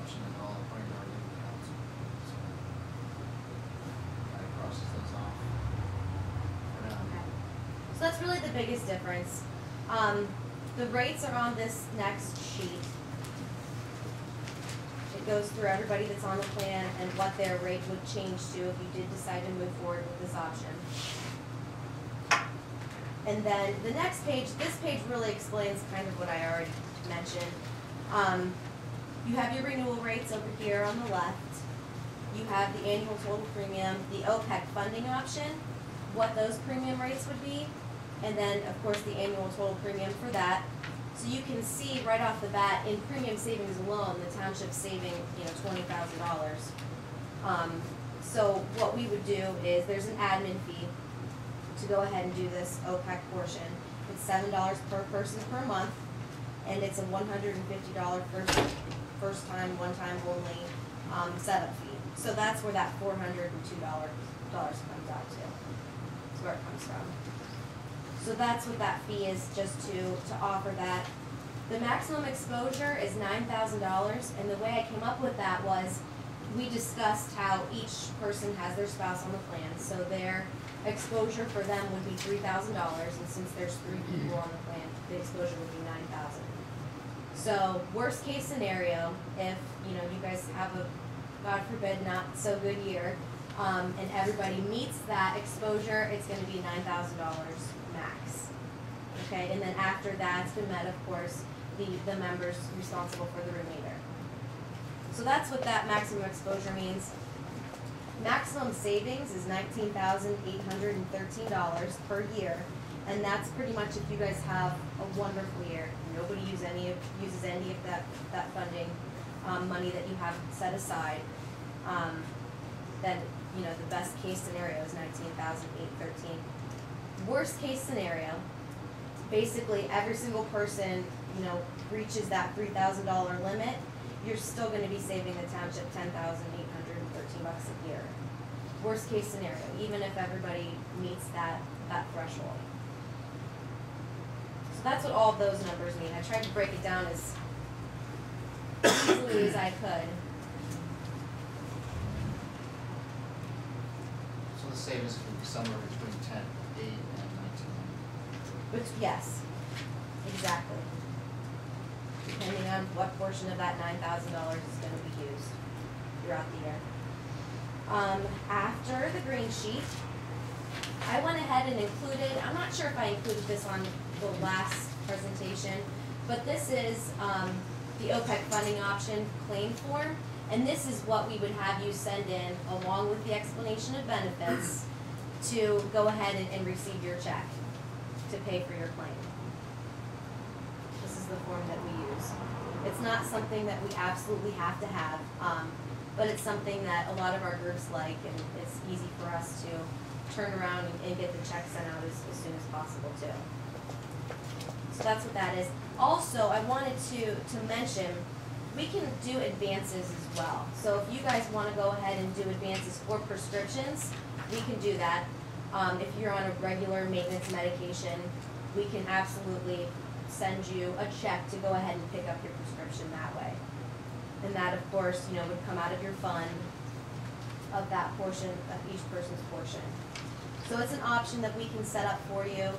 option at all according to our legal counsel. So that crosses those off for now. Okay. So that's really the biggest difference. The rates are on this next sheet. It goes through everybody that's on the plan and what their rate would change to if you did decide to move forward with this option. And then the next page, this page really explains kind of what I already mentioned. You have your renewal rates over here on the left. You have the annual total premium, the OPEC funding option, what those premium rates would be, and then of course the annual total premium for that. So you can see right off the bat in premium savings alone, the township's saving, $20,000. So what we would do is there's an admin fee to go ahead and do this OPEC portion. It's $7 per person per month, and it's a $150 first time, one time only setup fee. So that's where that $402 comes out to. That's where it comes from. So that's what that fee is, just to offer that. The maximum exposure is $9,000, and the way I came up with that was we discussed how each person has their spouse on the plan, so their exposure for them would be $3,000, and since there's 3 people on the plan, the exposure would be $9,000. So worst case scenario, if you guys have a, God forbid, not so good year, and everybody meets that exposure, it's going to be $9,000 max. Okay, and then after that's been met, of course, the member's responsible for the remainder. So that's what that maximum exposure means. Maximum savings is $19,813 per year, and that's pretty much if you guys have a wonderful year. Nobody uses any of that funding money that you have set aside. Then the best case scenario is $19,813. Worst case scenario, basically every single person reaches that $3,000 limit. You're still going to be saving the township $10,813 a year. Worst case scenario, even if everybody meets that threshold. So that's what all of those numbers mean. I tried to break it down as easily as I could. So the savings could be somewhere between 10, 8, and 19. Which, yes, exactly. Depending on what portion of that $9,000 is going to be used throughout the year. After the green sheet, I went ahead and included, I'm not sure if I included this on the last presentation, but this is the OPEC funding option claim form, and this is what we would have you send in along with the explanation of benefits to go ahead and receive your check to pay for your claim. This is the form that we use. It's not something that we absolutely have to have, but it's something that a lot of our groups like, and it's easy for us to turn around and get the check sent out as soon as possible too. So that's what that is. Also, I wanted to mention, we can do advances as well. So if you guys want to go ahead and do advances for prescriptions, we can do that. If you're on a regular maintenance medication, we can absolutely send you a check to go ahead and pick up your prescription that way. And that, of course, would come out of your fund of that portion, of each person's portion. So it's an option that we can set up for you.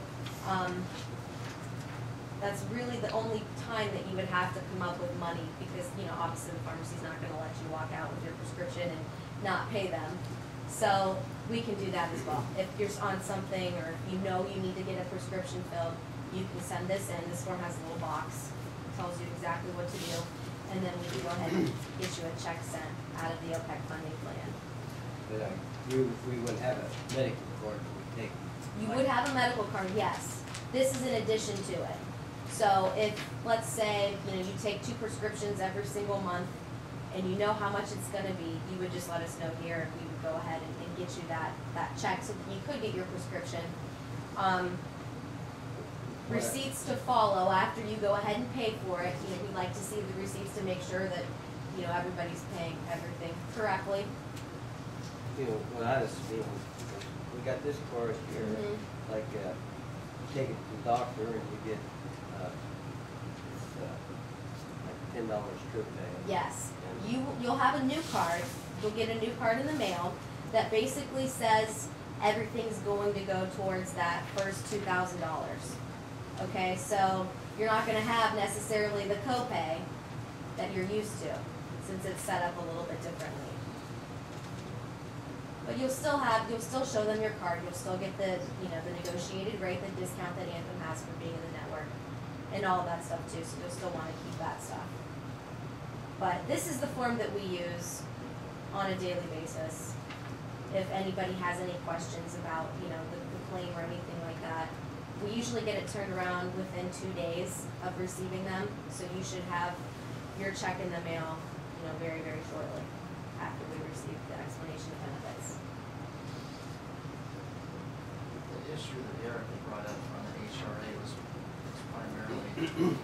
That's really the only time that you would have to come up with money because, obviously the pharmacy's not going to let you walk out with your prescription and not pay them. So we can do that as well. If you're on something or if you need to get a prescription filled, you can send this in. This form has a little box. It tells you exactly what to do. And then we can go ahead and get you a check sent out of the OPEC funding plan. But we would have a medical card that we take. You would have a medical card, yes. This is in addition to it. So if, let's say, you take 2 prescriptions every single month and you know how much it's going to be, you would just let us know here and we would go ahead and get you that check so that you could get your prescription. Receipts to follow after you go ahead and pay for it. We'd like to see the receipts to make sure that everybody's paying everything correctly. When I was, we got this card here, like you take it to the doctor and you get like $10 trip pay. Yes, you'll have a new card, you'll get a new card in the mail that basically says everything's going to go towards that first $2,000. Okay, so you're not gonna have necessarily the copay that you're used to, since it's set up a little bit differently. But you'll still show them your card, you'll still get the, the negotiated rate, the discount that Anthem has for being in the network, and all of that stuff too, so you'll still wanna keep that stuff. But this is the form that we use on a daily basis. If anybody has any questions about, the claim or anything like that. We usually get it turned around within 2 days of receiving them, so you should have your check in the mail, very, very shortly after we receive the explanation of benefits. The issue that Eric brought up on the HRA was primarily